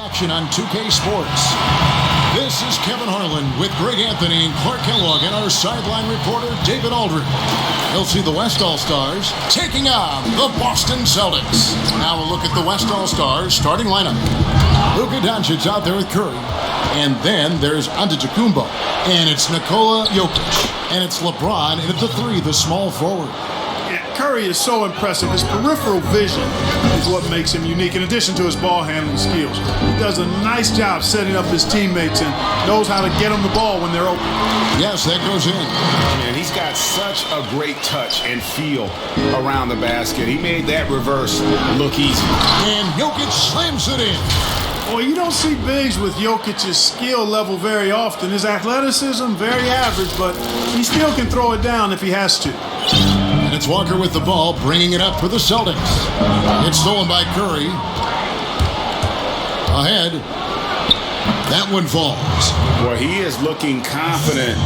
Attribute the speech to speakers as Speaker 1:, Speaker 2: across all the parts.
Speaker 1: Action on 2K Sports. This is Kevin Harlan with Greg Anthony and Clark Kellogg and our sideline reporter David Aldridge. You'll see the West All-Stars taking on the Boston Celtics. Now a look at the West All-Stars starting lineup. Luka Doncic's out there with Curry. And then there's Antetokounmpo. And it's Nikola Jokic. And it's LeBron, and at the three, the small forward.
Speaker 2: Curry is so impressive. His peripheral vision is what makes him unique, in addition to his ball handling skills. He does a nice job setting up his teammates and knows how to get them the ball when they're open.
Speaker 1: Yes, that goes in.
Speaker 3: Man, he's got such a great touch and feel around the basket. He made that reverse look easy.
Speaker 1: And Jokic slams it in.
Speaker 2: Well, you don't see bigs with Jokic's skill level very often. His athleticism, very average, but he still can throw it down if he has to.
Speaker 1: And it's Walker with the ball, bringing it up for the Celtics. It's stolen by Curry. Ahead. That one falls.
Speaker 3: Well, he is looking confident.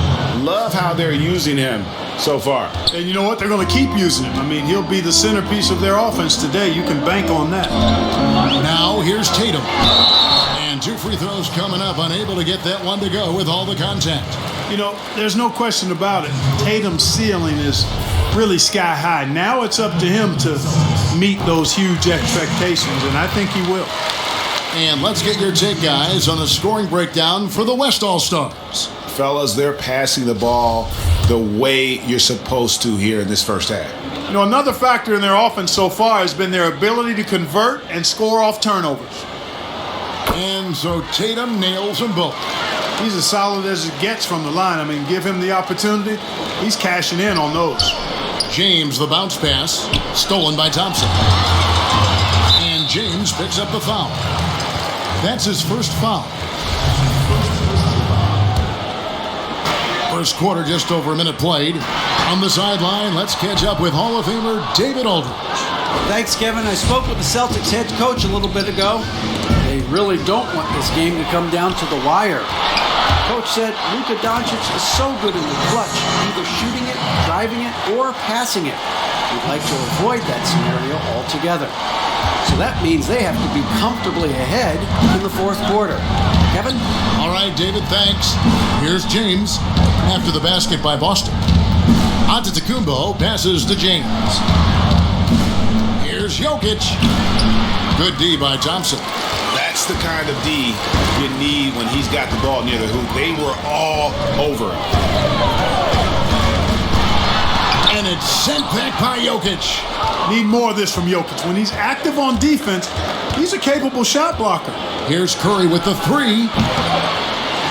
Speaker 3: Love how they're using him so far.
Speaker 2: And you know what? They're going to keep using him. I mean, he'll be the centerpiece of their offense today. You can bank on that.
Speaker 1: Now, here's Tatum. And two free throws coming up, unable to get that one to go with all the contact.
Speaker 2: You know, there's no question about it. Tatum's ceiling is really sky high. Now it's up to him to meet those huge expectations, and I think he will.
Speaker 1: And let's get your take, guys, on the scoring breakdown for the West All-Stars.
Speaker 3: Fellas, they're passing the ball the way you're supposed to here in this first half.
Speaker 2: You know, another factor in their offense so far has been their ability to convert and score off turnovers.
Speaker 1: And so Tatum nails them both.
Speaker 2: He's as solid as it gets from the line. I mean, give him the opportunity, he's cashing in on those.
Speaker 1: James, the bounce pass, stolen by Thompson. And James picks up the foul. That's his first foul. First quarter, just over a minute played. On the sideline, let's catch up with Hall of Famer David Aldridge.
Speaker 4: Thanks, Kevin. I spoke with the Celtics head coach a little bit ago. They really don't want this game to come down to the wire. Coach said Luka Doncic is so good in the clutch, either shooting it, driving it, or passing it. We'd like to avoid that scenario altogether. So that means they have to be comfortably ahead in the fourth quarter. Kevin?
Speaker 1: All right, David, thanks. Here's James after the basket by Boston. Antetokounmpo passes to James. Here's Jokic. Good D by Thompson.
Speaker 3: That's the kind of D you need when he's got the ball near the hoop. They were all over him.
Speaker 1: And it's sent back by Jokic.
Speaker 2: Need more of this from Jokic. When he's active on defense, he's a capable shot blocker.
Speaker 1: Here's Curry with the three.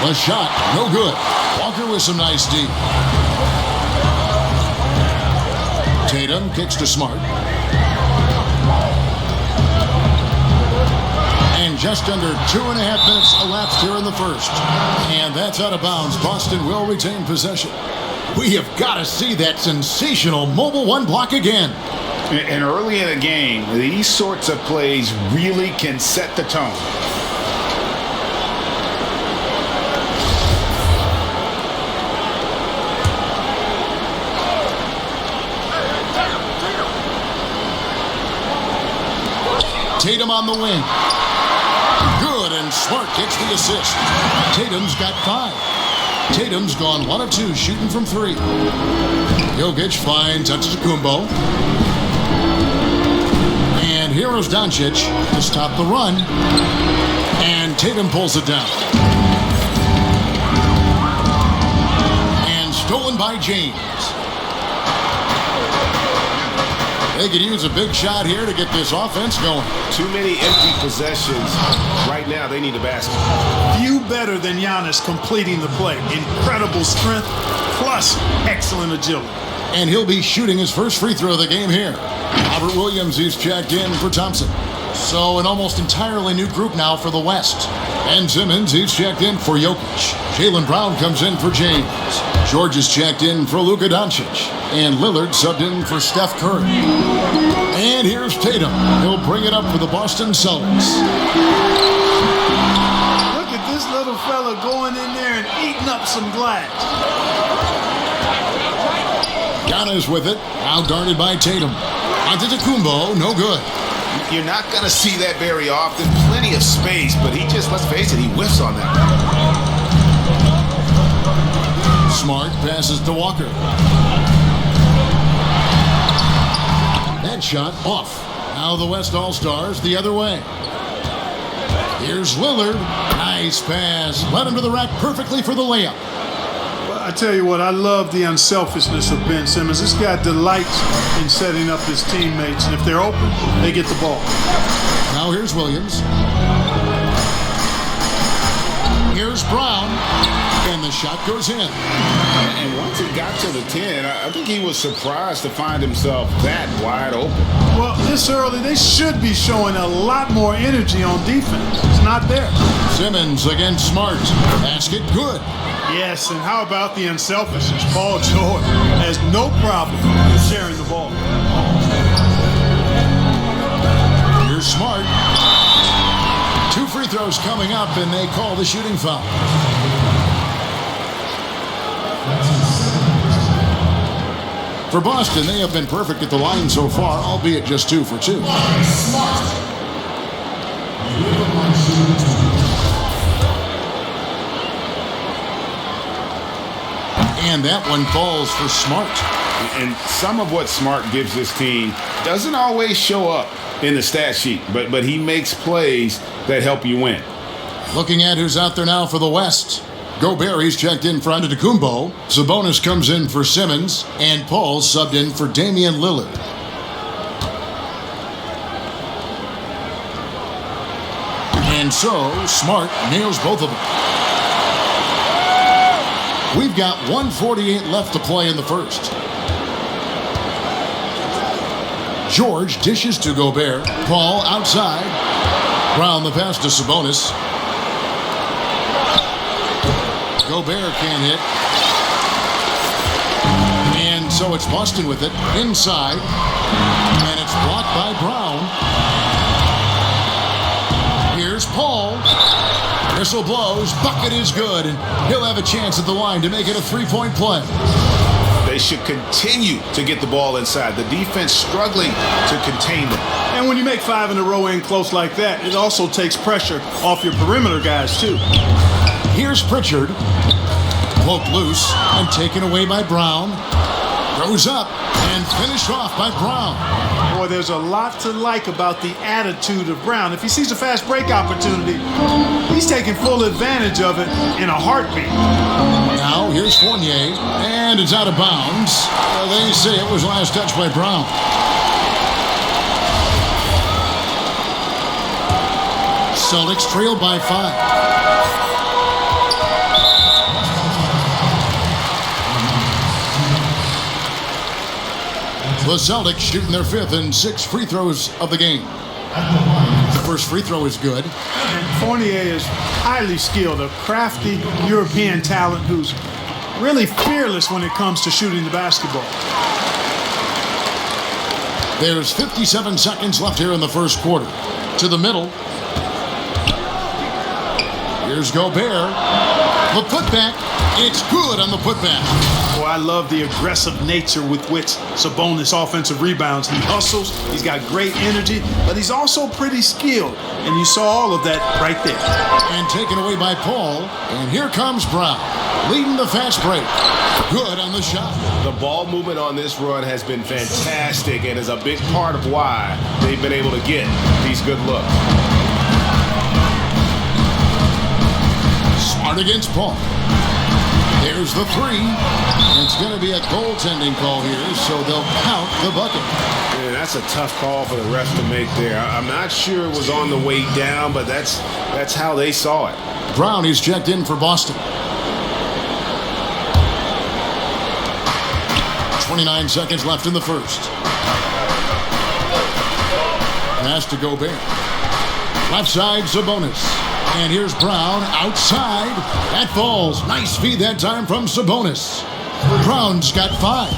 Speaker 1: The shot, no good. Walker with some nice D. Tatum kicks to Smart. And just under 2.5 minutes elapsed here in the first. And that's out of bounds. Boston will retain possession. We have got to see that sensational mobile one block again.
Speaker 3: And early in a game, these sorts of plays really can set the tone.
Speaker 1: Tatum on the wing. Good, and Smart gets the assist. Tatum's got 5. Tatum's gone 1 of 2 shooting from 3. Jokic finds Antetokounmpo. And here is Doncic to stop the run. And Tatum pulls it down. And stolen by James. They could use a big shot here to get this offense going.
Speaker 3: Too many empty possessions. Right now, they need a basket.
Speaker 2: Few better than Giannis completing the play. Incredible strength, plus excellent agility.
Speaker 1: And he'll be shooting his first free throw of the game here. Robert Williams, he's checked in for Thompson. So an almost entirely new group now for the West. Ben Simmons, he's checked in for Jokic. Jaylen Brown comes in for James. George is checked in for Luka Doncic. And Lillard subbed in for Steph Curry. And here's Tatum. He'll bring it up for the Boston Celtics.
Speaker 2: Look at this little fella going in there and eating up some glass.
Speaker 1: Giannis with it. Now guarded by Tatum. Antetokounmpo, no good.
Speaker 3: You're not going to see that very often. Plenty of space, but he just, let's face it, he whiffs on that.
Speaker 1: Smart passes to Walker. That shot off. Now the West All-Stars the other way. Here's Lillard. Nice pass. Led him to the rack perfectly for the layup.
Speaker 2: Well, I tell you what, I love the unselfishness of Ben Simmons. This guy delights in setting up his teammates, and if they're open, they get the ball.
Speaker 1: Now here's Williams. Here's Brown. And the shot goes in.
Speaker 3: And once it got to the 10, I think he was surprised to find himself that wide open.
Speaker 2: Well, this early, they should be showing a lot more energy on defense. It's not there.
Speaker 1: Simmons against Smart. Basket good.
Speaker 2: Yes, and how about the unselfishness? Paul George has no problem sharing the ball.
Speaker 1: Here's Smart. 2 free throws coming up, and they call the shooting foul. For Boston, they have been perfect at the line so far, albeit just 2 for 2. And that one falls for Smart.
Speaker 3: And some of what Smart gives this team doesn't always show up in the stat sheet, but he makes plays that help you win.
Speaker 1: Looking at who's out there now for the West. Gobert, he's checked in for Antetokounmpo. Sabonis comes in for Simmons. And Paul subbed in for Damian Lillard. And so, Smart nails both of them. We've got 1:48 left to play in the first. George dishes to Gobert. Paul outside. Brown the pass to Sabonis. Gobert can't hit. And so it's Boston with it. Inside. And it's blocked by Brown. Here's Paul. Whistle blows. Bucket is good. And he'll have a chance at the line to make it a 3-point play.
Speaker 3: They should continue to get the ball inside. The defense struggling to contain them.
Speaker 2: And when you make 5 in a row in close like that, it also takes pressure off your perimeter guys, too.
Speaker 1: Here's Pritchard. Poked loose and taken away by Brown. Goes up and finished off by Brown.
Speaker 2: Boy, there's a lot to like about the attitude of Brown. If he sees a fast break opportunity, he's taking full advantage of it in a heartbeat.
Speaker 1: Now here's Fournier, and it's out of bounds. They say it was last touch by Brown. Celtics trailed by 5. The Celtics shooting their 5th and 6th free throws of the game. The first free throw is good.
Speaker 2: And Fournier is highly skilled, a crafty European talent who's really fearless when it comes to shooting the basketball.
Speaker 1: There's 57 seconds left here in the first quarter. To the middle. Here's Gobert. The putback. It's good on the putback.
Speaker 2: Boy, I love the aggressive nature with which Sabonis offensive rebounds. He hustles, he's got great energy, but he's also pretty skilled. And you saw all of that right there.
Speaker 1: And taken away by Paul. And here comes Brown, leading the fast break. Good on the shot.
Speaker 3: The ball movement on this run has been fantastic and is a big part of why they've been able to get these good looks.
Speaker 1: Smart against Paul. There's the 3. It's going to be a goaltending call here, so they'll count the bucket.
Speaker 3: Yeah, that's a tough call for the refs to make there. I'm not sure it was on the way down, but that's how they saw it.
Speaker 1: Brown is checked in for Boston. 29 seconds left in the first. Pass to Gobert. Left side, Sabonis. And here's Brown outside. That falls. Nice feed that time from Sabonis. Brown's got 5.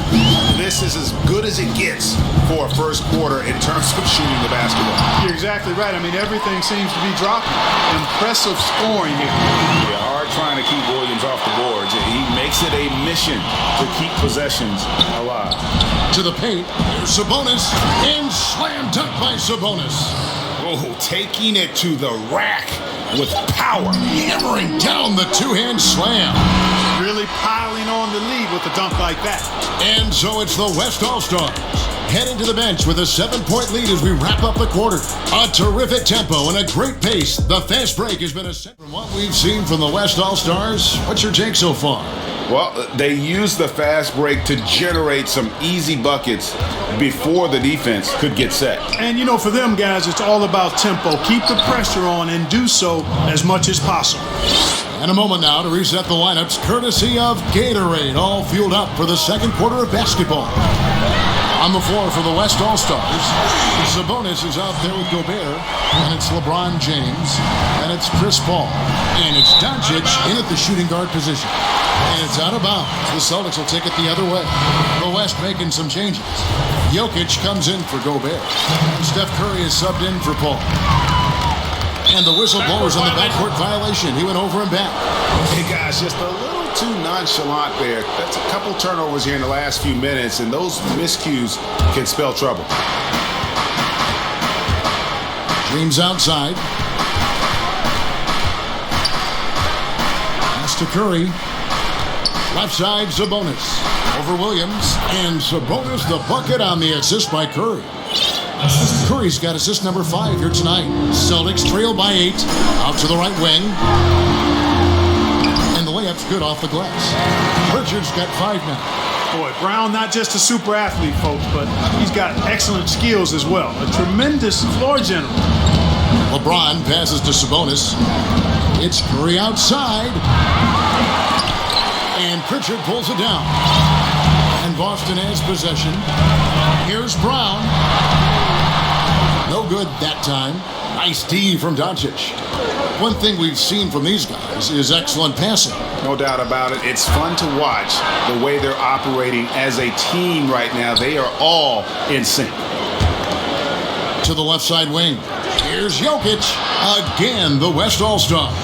Speaker 3: This is as good as it gets for a first quarter in terms of shooting the basketball.
Speaker 2: You're exactly right. I mean, everything seems to be dropping. Impressive scoring here.
Speaker 3: Yeah, hard trying to keep Williams off the boards. He makes it a mission to keep possessions alive.
Speaker 1: To the paint. Here's Sabonis, and slam dunk by Sabonis.
Speaker 3: Oh, taking it to the rack with power.
Speaker 1: Hammering down the two-hand slam.
Speaker 2: Really piling on the lead with a dunk like that.
Speaker 1: And so it's the West All-Stars heading to the bench with a 7-point lead as we wrap up the quarter. A terrific tempo and a great pace. The fast break has been a set. From what we've seen from the West All-Stars, what's your take so far?
Speaker 3: Well, they used the fast break to generate some easy buckets before the defense could get set.
Speaker 2: And, you know, for them guys, it's all about tempo. Keep the pressure on and do so as much as possible.
Speaker 1: And a moment now to reset the lineups, courtesy of Gatorade, all fueled up for the second quarter of basketball. On the floor for the West All-Stars, Sabonis is out there with Gobert, and it's LeBron James, and it's Chris Paul, and it's Doncic in at the shooting guard position. And it's out of bounds. The Celtics will take it the other way. The West making some changes. Jokic comes in for Gobert. Steph Curry is subbed in for Paul. And the whistle blows on the backcourt violation. He went over and back.
Speaker 3: Hey, guys, just a little too nonchalant there. That's a couple turnovers here in the last few minutes, and those miscues can spell trouble.
Speaker 1: James outside. Pass to Curry. Left side, Sabonis. Over Williams. And Sabonis the bucket on the assist by Curry. Curry's got assist number 5 here tonight. Celtics trail by 8. Out to the right wing. And the layup's good off the glass. Pritchard's got 5 now.
Speaker 2: Boy, Brown, not just a super athlete, folks, but he's got excellent skills as well. A tremendous floor general.
Speaker 1: LeBron passes to Sabonis. It's Curry outside. And Pritchard pulls it down. And Boston has possession. Here's Brown. No good that time. Nice D from Doncic. One thing we've seen from these guys is excellent passing.
Speaker 3: No doubt about it. It's fun to watch the way they're operating as a team right now. They are all in sync.
Speaker 1: To the left side wing. Here's Jokic. Again, the West All-Stars.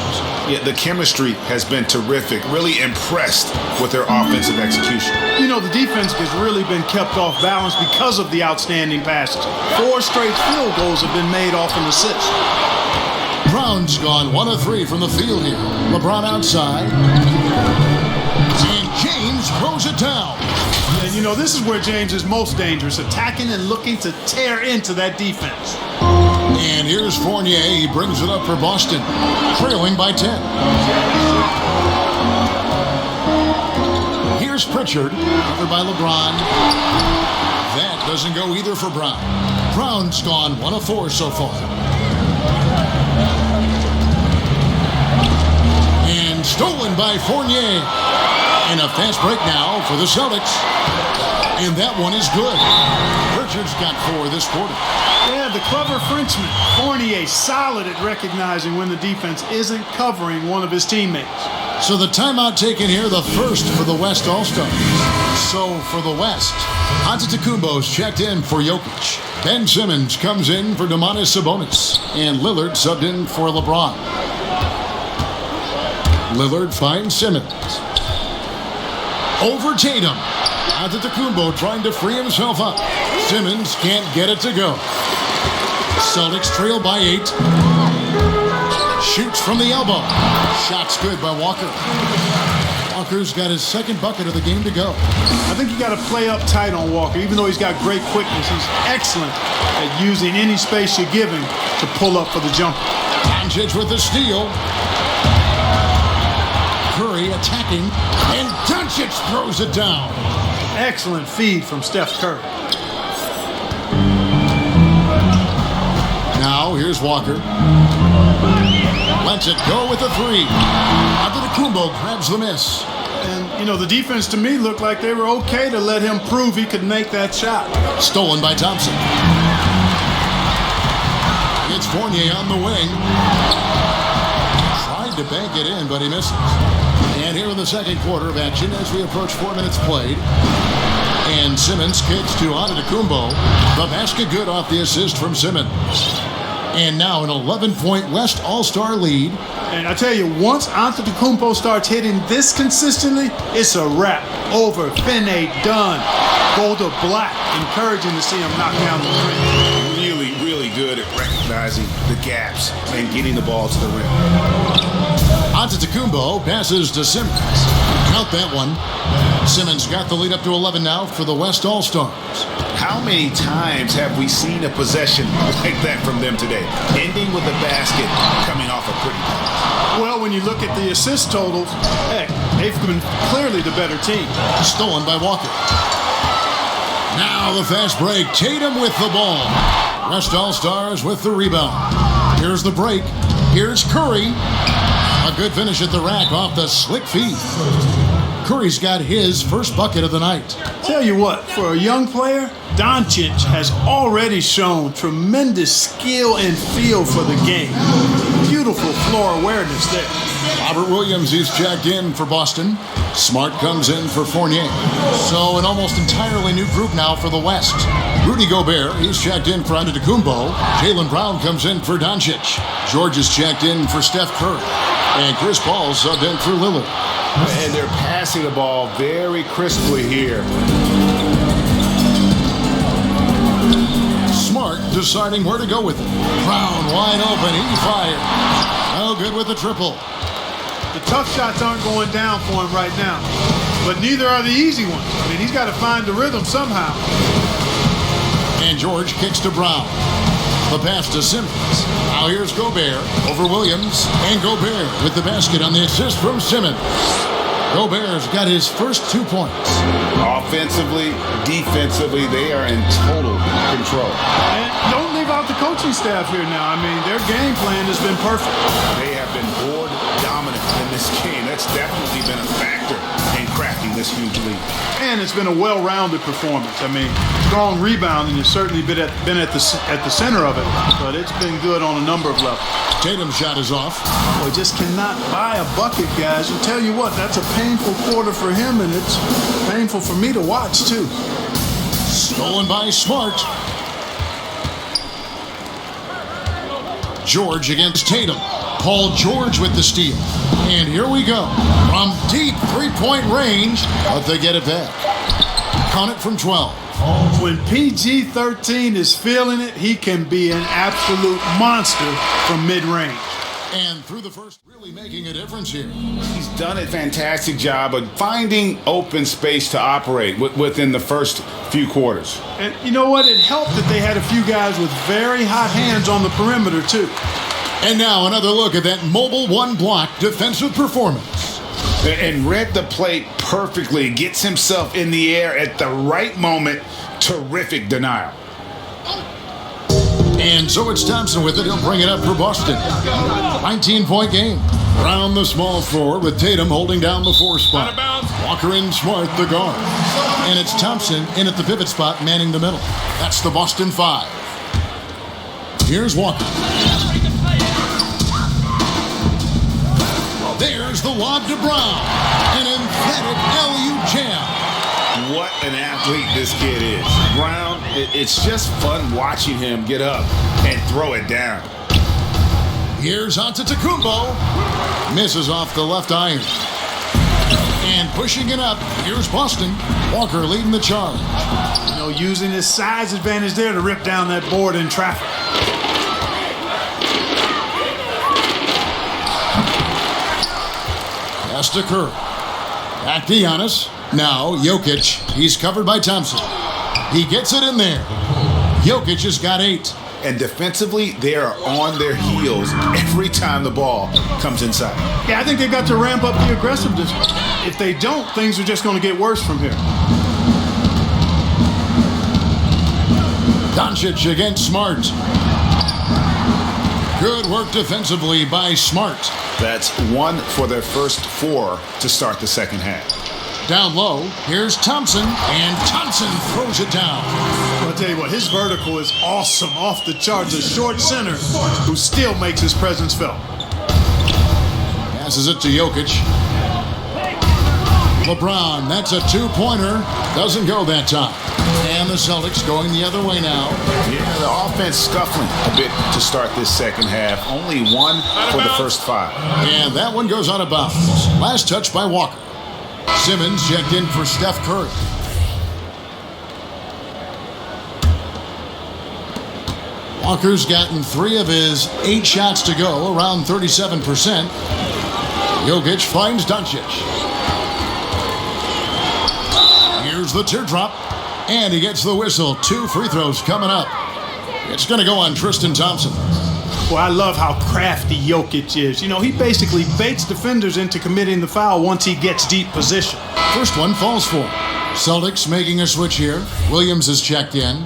Speaker 3: Yeah, the chemistry has been terrific. Really impressed with their offensive execution.
Speaker 2: You know, the defense has really been kept off balance because of the outstanding passes. 4 straight field goals have been made off an assist.
Speaker 1: Brown's gone 1 of 3 from the field here. LeBron outside. And James throws it down.
Speaker 2: And, you know, this is where James is most dangerous, attacking and looking to tear into that defense.
Speaker 1: And here's Fournier. He brings it up for Boston, trailing by 10. Here's Pritchard, covered by LeBron. That doesn't go either for Brown. Brown's gone 1 of 4 so far. And stolen by Fournier. And a fast break now for the Celtics. And that one is good. Pritchard's got 4 this quarter.
Speaker 2: Yeah, the clever Frenchman, Fournier, solid at recognizing when the defense isn't covering one of his teammates.
Speaker 1: So the timeout taken here, the first for the West All-Stars. So for the West, Antetokounmpo's checked in for Jokic. Ben Simmons comes in for Domantas Sabonis. And Lillard subbed in for LeBron. Lillard finds Simmons. Over Tatum. Antetokounmpo trying to free himself up. Simmons can't get it to go. Celtics trail by 8. Shoots from the elbow. Shot's good by Walker. Walker's got his second bucket of the game to go.
Speaker 2: I think you got to play up tight on Walker. Even though he's got great quickness, he's excellent at using any space you give him to pull up for the jumper.
Speaker 1: Doncic with the steal. Curry attacking, and Doncic throws it down.
Speaker 2: Excellent feed from Steph Curry.
Speaker 1: Now, here's Walker. Lets it go with a 3. Antetokounmpo grabs the miss.
Speaker 2: And, you know, the defense to me looked like they were okay to let him prove he could make that shot.
Speaker 1: Stolen by Thompson. It's Fournier on the wing. Tried to bank it in, but he misses. And here in the second quarter of action, as we approach 4 minutes played, and Simmons kicks to Antetokounmpo. The basket good off the assist from Simmons. And now an 11-point West All-Star lead.
Speaker 2: And I tell you, once Antetokounmpo starts hitting this consistently, it's a wrap. Over, finne, done. go to black, encouraging to see him knock down the three.
Speaker 3: Really, really good at recognizing the gaps and getting the ball to the rim.
Speaker 1: Antetokounmpo passes to Simmons. Count that one. Simmons got the lead up to 11 now for the West All-Stars.
Speaker 3: How many times have we seen a possession like that from them today? Ending with a basket, coming off a pretty pass.
Speaker 2: Well, when you look at the assist totals, heck, they've been clearly the better team.
Speaker 1: Stolen by Walker. Now the fast break. Tatum with the ball. West All-Stars with the rebound. Here's the break. Here's Curry. A good finish at the rack off the slick feed. Curry's got his first bucket of the night.
Speaker 2: Tell you what, for a young player, Doncic has already shown tremendous skill and feel for the game. Beautiful floor awareness there.
Speaker 1: Robert Williams is checked in for Boston. Smart comes in for Fournier. So an almost entirely new group now for the West. Rudy Gobert, he's checked in for Antetokounmpo. Jaylen Brown comes in for Doncic. George is checked in for Steph Curry. And Chris Paul subbed in for Lillard.
Speaker 3: And they're passing the ball very crisply here.
Speaker 1: Smart deciding where to go with it. Brown wide open. He fired. No good with the triple.
Speaker 2: The tough shots aren't going down for him right now, but neither are the easy ones. I mean, he's got to find the rhythm somehow.
Speaker 1: And George kicks to Brown. The pass to Simmons. Now here's Gobert over Williams. And Gobert with the basket on the assist from Simmons. Gobert's got his first 2 points.
Speaker 3: Offensively, defensively, they are in total control.
Speaker 2: And don't leave out the coaching staff here now. I mean, their game plan has been perfect.
Speaker 3: They have been board dominant in this game. That's definitely been a factor in crafting this huge lead.
Speaker 2: And it's been a well-rounded performance. I mean, strong rebounding has certainly been at the center of it, but it's been good on a number of levels.
Speaker 1: Tatum's shot is off.
Speaker 2: Boy, just cannot buy a bucket, guys. And tell you what, that's a painful quarter for him, and it's painful for me to watch, too.
Speaker 1: Stolen by Smart. George against Tatum. Paul George with the steal. And here we go. From deep three-point range, but they get it back. Count it from 12.
Speaker 2: When PG-13 is feeling it, he can be an absolute monster from mid-range.
Speaker 1: And through the first, really making a difference here.
Speaker 3: He's done a fantastic job of finding open space to operate within the first few quarters.
Speaker 2: And you know what? It helped that they had a few guys with very hot hands on the perimeter, too.
Speaker 1: And now another look at that mobile one-block defensive performance.
Speaker 3: And read the play perfectly. Gets himself in the air at the right moment. Terrific denial.
Speaker 1: And so it's Thompson with it. He'll bring it up for Boston. 19-point game. Around the small floor with Tatum holding down the 4 spot. Walker in Smart, the guard. And it's Thompson in at the pivot spot, manning the middle. That's the Boston 5. Here's Walker. There's the lob to Brown. An emphatic LU jam.
Speaker 3: What an athlete this kid is. Brown, it's just fun watching him get up and throw it down.
Speaker 1: Here's Antetokounmpo. Misses off the left iron. And pushing it up, here's Boston. Walker leading the charge.
Speaker 2: You know, using his size advantage there to rip down that board in traffic.
Speaker 1: Pass to Curry. Back to Giannis. Now Jokic. He's covered by Thompson. He gets it in there. Jokic has got 8.
Speaker 3: And defensively, they are on their heels every time the ball comes inside.
Speaker 2: Yeah, I think they've got to ramp up the aggressiveness. If they don't, things are just going to get worse from here.
Speaker 1: Doncic against Smart. Good work defensively by Smart.
Speaker 3: That's 1 for their first 4 to start the second half.
Speaker 1: Down low, here's Thompson, and Thompson throws it down.
Speaker 2: I'll tell you what, his vertical is awesome, off the charts. A short center who still makes his presence felt.
Speaker 1: Passes it to Jokic. LeBron, that's a 2-pointer. Doesn't go that time. And the Celtics going the other way now.
Speaker 3: Yeah, the offense scuffling a bit to start this second half. Only 1 for the first 5.
Speaker 1: And that one goes out of bounds. Last touch by Walker. Simmons checked in for Steph Curry. Walker's gotten 3 of his 8 shots to go, around 37%. Jokic finds Doncic. Here's the teardrop, and he gets the whistle. 2 free throws coming up. It's going to go on Tristan Thompson.
Speaker 2: Well, I love how crafty Jokic is. You know, he basically baits defenders into committing the foul once he gets deep position.
Speaker 1: First one falls for him. Celtics making a switch here. Williams is checked in.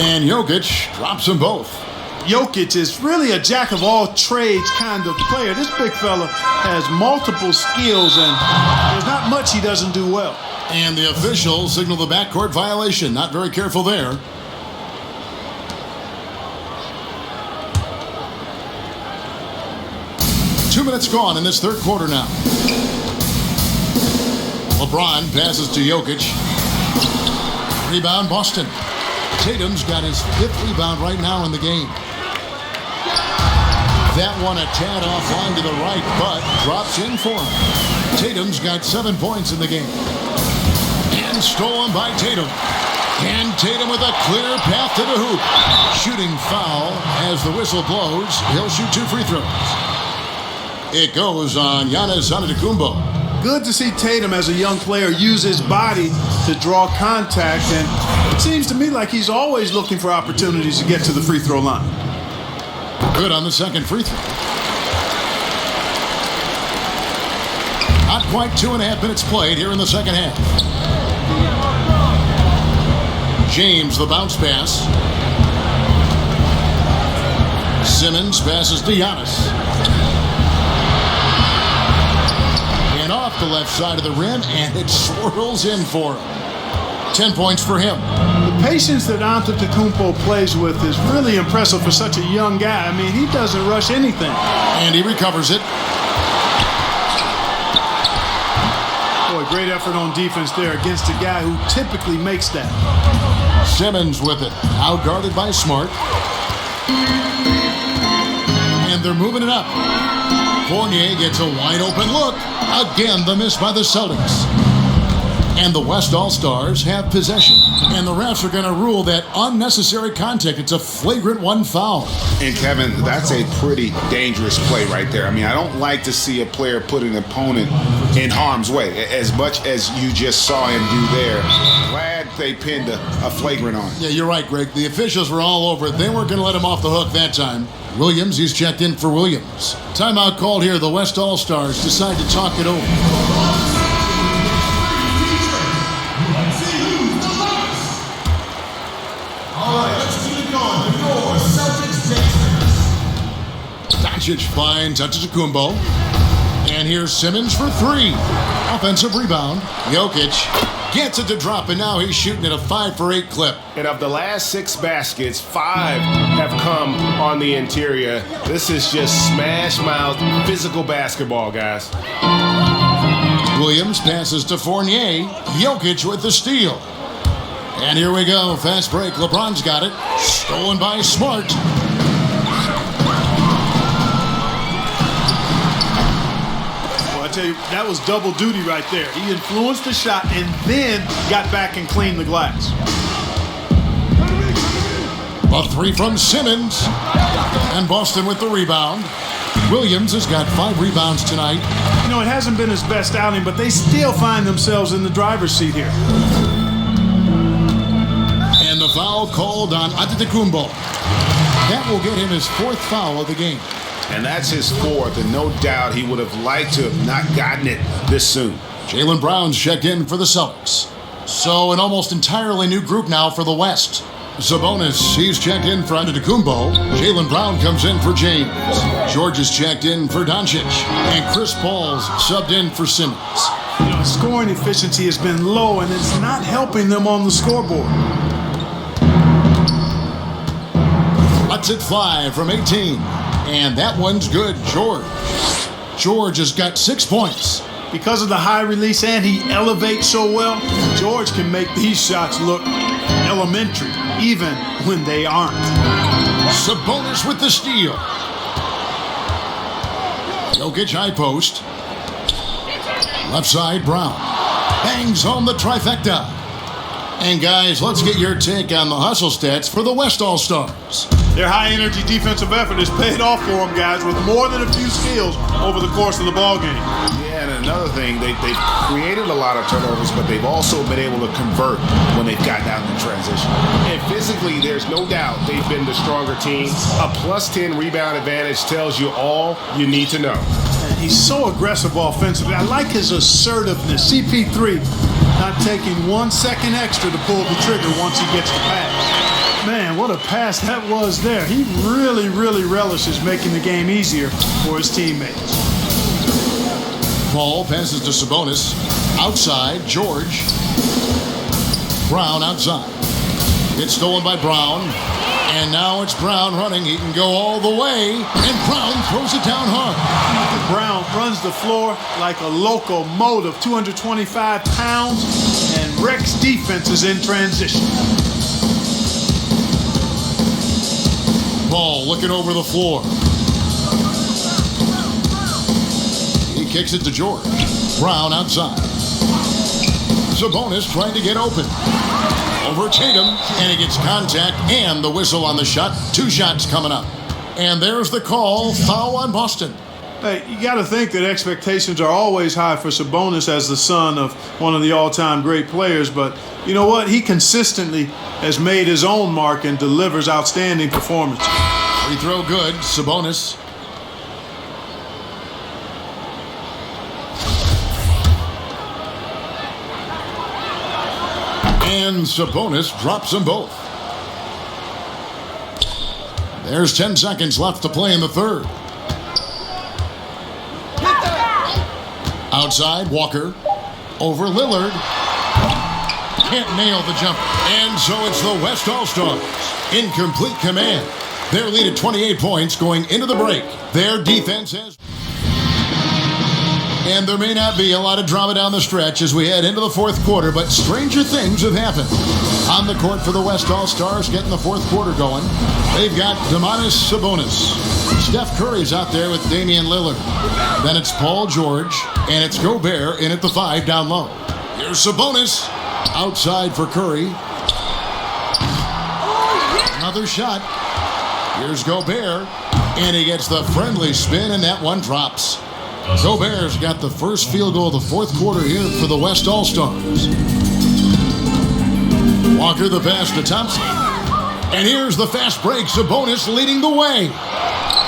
Speaker 1: And Jokic drops them both.
Speaker 2: Jokic is really a jack-of-all-trades kind of player. This big fella has multiple skills, and there's not much he doesn't do well.
Speaker 1: And the officials signal the backcourt violation. Not very careful there. Two minutes gone in this third quarter now. LeBron passes to Jokic. Rebound, Boston. Tatum's got his 5th rebound right now in the game. That one a tad offline to the right, but drops in for him. Tatum's got 7 points in the game. And stolen by Tatum. And Tatum with a clear path to the hoop. Shooting foul as the whistle blows. He'll shoot 2 free throws. It goes on Giannis Antetokounmpo.
Speaker 2: Good to see Tatum as a young player use his body to draw contact, and it seems to me like he's always looking for opportunities to get to the free throw line.
Speaker 1: Good on the second free throw. Not quite 2.5 minutes played here in the second half. James, the bounce pass. Simmons passes to Giannis. Off the left side of the rim, and it swirls in for him. 10 points for him.
Speaker 2: The patience that Antetokounmpo plays with is really impressive for such a young guy. I mean, he doesn't rush anything.
Speaker 1: And he recovers it.
Speaker 2: Boy, great effort on defense there against a guy who typically makes that.
Speaker 1: Simmons with it, outguarded by Smart. And they're moving it up. Fournier gets a wide open look. Again, the miss by the Celtics. And the West All-Stars have possession. And the refs are going to rule that unnecessary contact. It's a flagrant 1 foul.
Speaker 3: And Kevin, that's a pretty dangerous play right there. I mean, I don't like to see a player put an opponent in harm's way, as much as you just saw him do there. Glad they pinned a flagrant on him.
Speaker 1: Yeah, you're right, Greg. The officials were all over it. They weren't going to let him off the hook that time. Williams, he's checked in for Williams. Timeout called here. The West All-Stars decide to talk it over.
Speaker 5: All right, let's keep it going. Your Celtics
Speaker 1: Doncic finds Antetokounmpo. And here's Simmons for 3. Offensive rebound. Jokic gets it to drop, and now he's shooting at a 5 for 8 clip.
Speaker 6: And of the last 6 baskets, 5 have come on the interior. This is just smash-mouth physical basketball, guys.
Speaker 1: Williams passes to Fournier. Jokic with the steal. And here we go. Fast break. LeBron's got it. Stolen by Smart.
Speaker 2: I tell you, that was double duty right there. He influenced the shot and then got back and cleaned the glass.
Speaker 1: A 3 from Simmons. And Boston with the rebound. Williams has got 5 rebounds tonight.
Speaker 2: You know, it hasn't been his best outing, but they still find themselves in the driver's seat here.
Speaker 1: And the foul called on Antetokounmpo. That will get him his 4th foul of the game.
Speaker 3: And that's his 4th, and no doubt he would have liked to have not gotten it this soon.
Speaker 1: Jaylen Brown's checked in for the Celtics. So an almost entirely new group now for the West. Sabonis, he's checked in for Antetokounmpo. Jaylen Brown comes in for James. George is checked in for Doncic. And Chris Paul's subbed in for Simmons.
Speaker 2: You know, scoring efficiency has been low, and it's not helping them on the scoreboard.
Speaker 1: Let's at 5 from 18. And that one's good. George has got 6 points.
Speaker 2: Because of the high release and he elevates so well, George can make these shots look elementary, even when they aren't.
Speaker 1: Sabonis with the steal. Jokic high post. Left side, Brown. Bangs home the trifecta. And guys, let's get your take on the hustle stats for the West All-Stars.
Speaker 2: Their high-energy defensive effort has paid off for them, guys, with more than a few steals over the course of the ball game.
Speaker 3: Yeah, and another thing, they've created a lot of turnovers, but they've also been able to convert when they've gotten out in transition.
Speaker 6: And physically, there's no doubt they've been the stronger team. A +10 rebound advantage tells you all you need to know.
Speaker 2: And he's so aggressive offensively. I like his assertiveness. CP3 not taking 1 second extra to pull the trigger once he gets the pass. Man, what a pass that was there. He really, really relishes making the game easier for his teammates.
Speaker 1: Ball passes to Sabonis. Outside, George. Brown outside. It's stolen by Brown. And now it's Brown running. He can go all the way. And Brown throws it down hard.
Speaker 2: Brown runs the floor like a locomotive, 225 pounds, and wrecks defenses in transition.
Speaker 1: Ball looking over the floor. He kicks it to George. Brown outside. Sabonis trying to get open. Over Tatum, and he gets contact and the whistle on the shot. 2 shots coming up. And there's the call, foul on Boston.
Speaker 2: Hey, you got to think that expectations are always high for Sabonis as the son of one of the all-time great players, but you know what? He consistently has made his own mark and delivers outstanding performance.
Speaker 1: Free throw good, Sabonis. And Sabonis drops them both. There's 10 seconds left to play in the third. Outside, Walker. Over Lillard. Can't nail the jumper. And so it's the West All-Stars in complete command. Their lead at 28 points going into the break. Their defense has... And there may not be a lot of drama down the stretch as we head into the fourth quarter, but stranger things have happened. On the court for the West All-Stars, getting the fourth quarter going, they've got Domantas Sabonis. Steph Curry's out there with Damian Lillard. Then it's Paul George, and it's Gobert in at the 5 down low. Here's Sabonis outside for Curry. Another shot. Here's Gobert, and he gets the friendly spin, and that one drops. Gobert's got the first field goal of the fourth quarter here for the West All-Stars. Walker the pass to Thompson. And here's the fast break. Sabonis leading the way.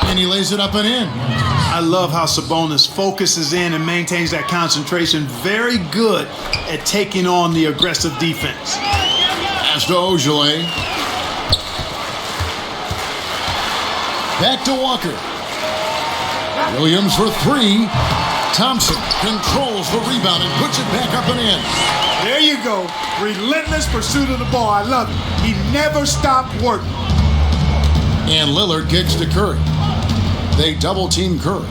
Speaker 1: And he lays it up and in.
Speaker 2: I love how Sabonis focuses in and maintains that concentration. Very good at taking on the aggressive defense.
Speaker 1: Pass to Ojale. Back to Walker. Williams for 3. Thompson controls the rebound and puts it back up and in.
Speaker 2: There you go. Relentless pursuit of the ball. I love it. He never stopped working.
Speaker 1: And Lillard kicks to Curry. They double team Curry.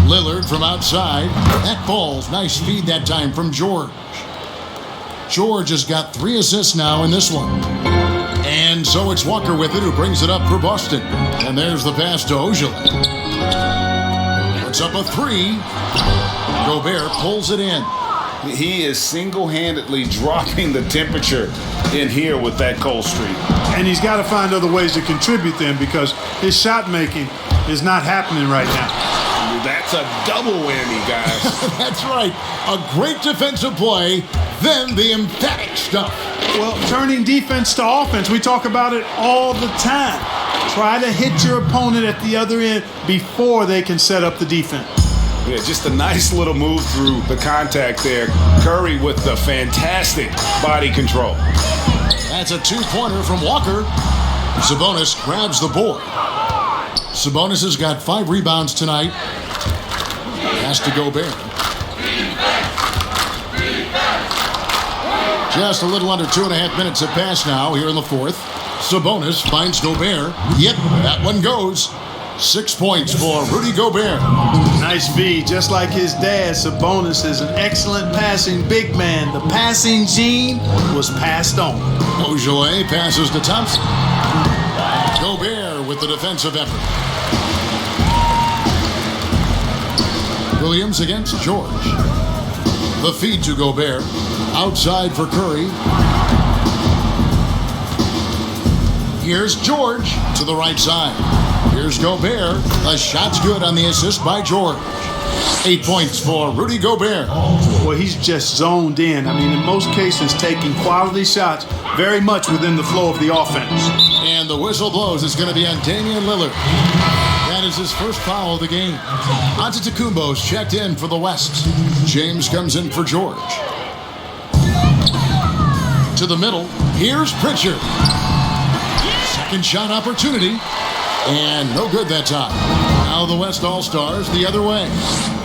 Speaker 1: Lillard from outside. That ball's nice feed that time from George. George has got 3 assists now in this one. And so it's Walker with it who brings it up for Boston. And there's the pass to Ojale. Puts up a 3. Gobert pulls it in.
Speaker 3: He is single-handedly dropping the temperature in here with that cold streak.
Speaker 2: And he's got to find other ways to contribute then because his shot making is not happening right now.
Speaker 3: That's a double whammy, guys.
Speaker 1: That's right. A great defensive play, then the emphatic stuff.
Speaker 2: Well, turning defense to offense, we talk about it all the time. Try to hit your opponent at the other end before they can set up the defense.
Speaker 3: Yeah, just a nice little move through the contact there. Curry with the fantastic body control.
Speaker 1: That's a 2-pointer from Walker. Sabonis grabs the board. Sabonis has got 5 rebounds tonight. Pass to Gobert. Just a little under 2.5 minutes have passed now here in the fourth. Sabonis finds Gobert. Yep, that one goes. 6 points for Rudy Gobert.
Speaker 2: Nice V. Just like his dad, Sabonis is an excellent passing big man. The passing gene was passed on.
Speaker 1: Ojale passes to Thompson. Gobert with the defensive effort. Williams against George. The feed to Gobert. Outside for Curry. Here's George to the right side. Here's Gobert. The shot's good on the assist by George. 8 points for Rudy Gobert.
Speaker 2: Well, he's just zoned in. I mean, in most cases, taking quality shots very much within the flow of the offense.
Speaker 1: And the whistle blows. It's going to be on Damian Lillard. That is his first foul of the game. Antetokounmpo's checked in for the West. James comes in for George. To the middle. Here's Pritchard. Second shot opportunity. And no good that time. Now the West All-Stars the other way.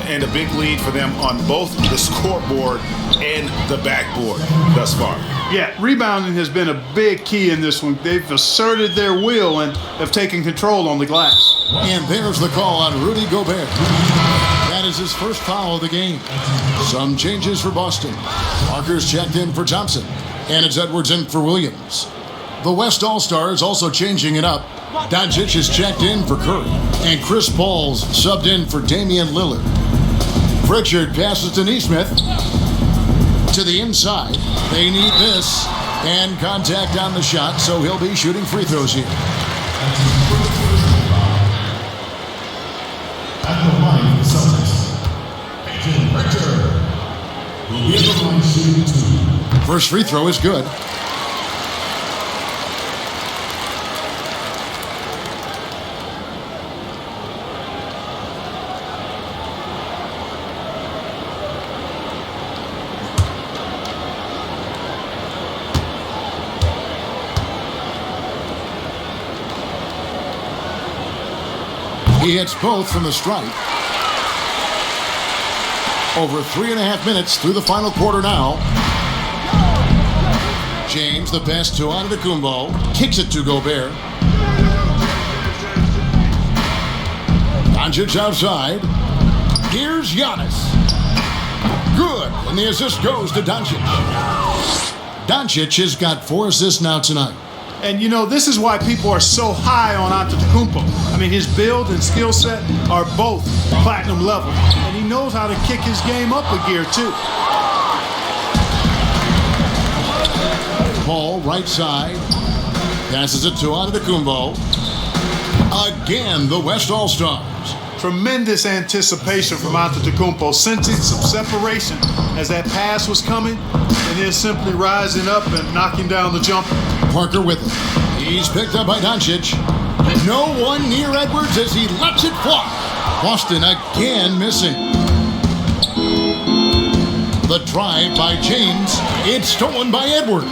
Speaker 3: And a big lead for them on both the scoreboard and the backboard thus far.
Speaker 2: Yeah, rebounding has been a big key in this one. They've asserted their will and have taken control on the glass.
Speaker 1: And there's the call on Rudy Gobert. That is his first foul of the game. Some changes for Boston. Parker's checked in for Thompson. And it's Edwards in for Williams. The West All-Stars also changing it up. Doncic is checked in for Curry. And Chris Paul's subbed in for Damian Lillard. Pritchard passes to Nesmith. To the inside. They need this. And contact on the shot, so he'll be shooting free throws here.
Speaker 5: At the line, the Celtics. Agent Richter will be at the line shooting 2.
Speaker 1: First free throw is good. He hits both from the stripe. Over 3.5 minutes through the final quarter now. James, the pass to Antetokounmpo. Kicks it to Gobert. Doncic outside. Here's Giannis. Good. And the assist goes to Doncic. Doncic has got 4 assists now tonight.
Speaker 2: And you know, this is why people are so high on Antetokounmpo. I mean, his build and skill set are both platinum level. And he knows how to kick his game up a gear, too.
Speaker 1: Paul, right side. Passes it to Antetokounmpo. Again, the West All-Stars.
Speaker 2: Tremendous anticipation from Antetokounmpo, sensing some separation as that pass was coming, and then simply rising up and knocking down the jumper.
Speaker 1: Parker with it. He's picked up by Doncic. No one near Edwards as he lets it fly. Boston again missing. The drive by James. It's stolen by Edwards.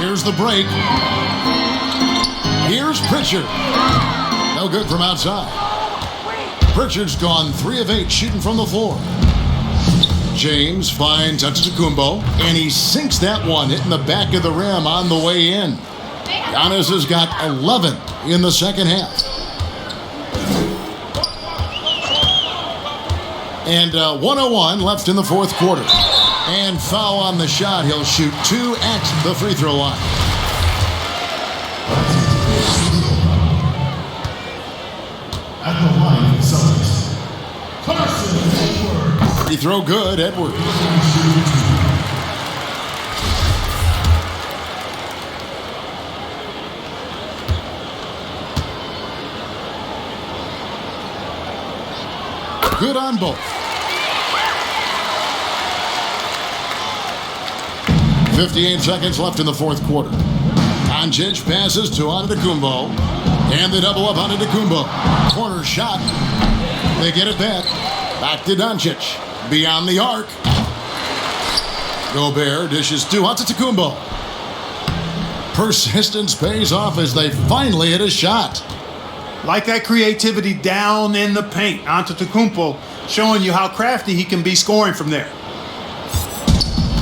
Speaker 1: Here's the break. Here's Pritchard. No good from outside. Pritchard's gone 3 of 8 shooting from the floor. James finds Antetokounmpo, and he sinks that one, hitting the back of the rim on the way in. Giannis has got 11 in the second half. And 1:01 left in the fourth quarter. And foul on the shot. He'll shoot 2 at the free throw line.
Speaker 5: At the line, the Celtics.
Speaker 1: Free throw good, Edwards. Good on both. 58 seconds left in the fourth quarter. Doncic passes to Antetokounmpo. And they double up Antetokounmpo. Corner shot. They get it back. Back to Doncic. Beyond the arc. Gobert dishes to Antetokounmpo. Persistence pays off as they finally hit a shot.
Speaker 2: Like that creativity down in the paint. Antetokounmpo showing you how crafty he can be scoring from there.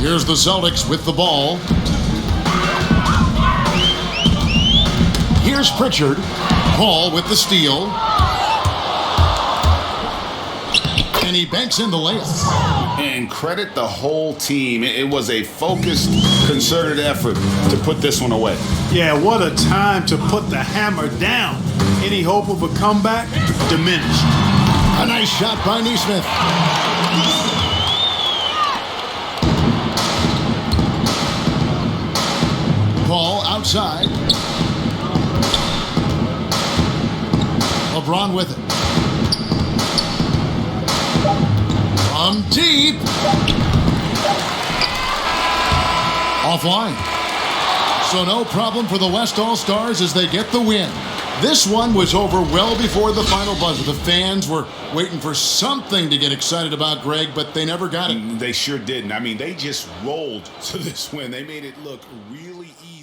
Speaker 1: Here's the Celtics with the ball. Here's Pritchard. Paul with the steal. And he banks in the layup.
Speaker 3: And credit the whole team. It was a focused, concerted effort to put this one away.
Speaker 2: Yeah, what a time to put the hammer down. Any hope of a comeback diminished.
Speaker 1: A nice shot by Nesmith. ball outside. LeBron with it. From deep. Offline. So no problem for the West All-Stars as they get the win. This one was over well before the final buzzer. The fans were waiting for something to get excited about, Greg, but they never got it.
Speaker 3: They sure didn't. I mean, they just rolled to this win. They made it look really easy.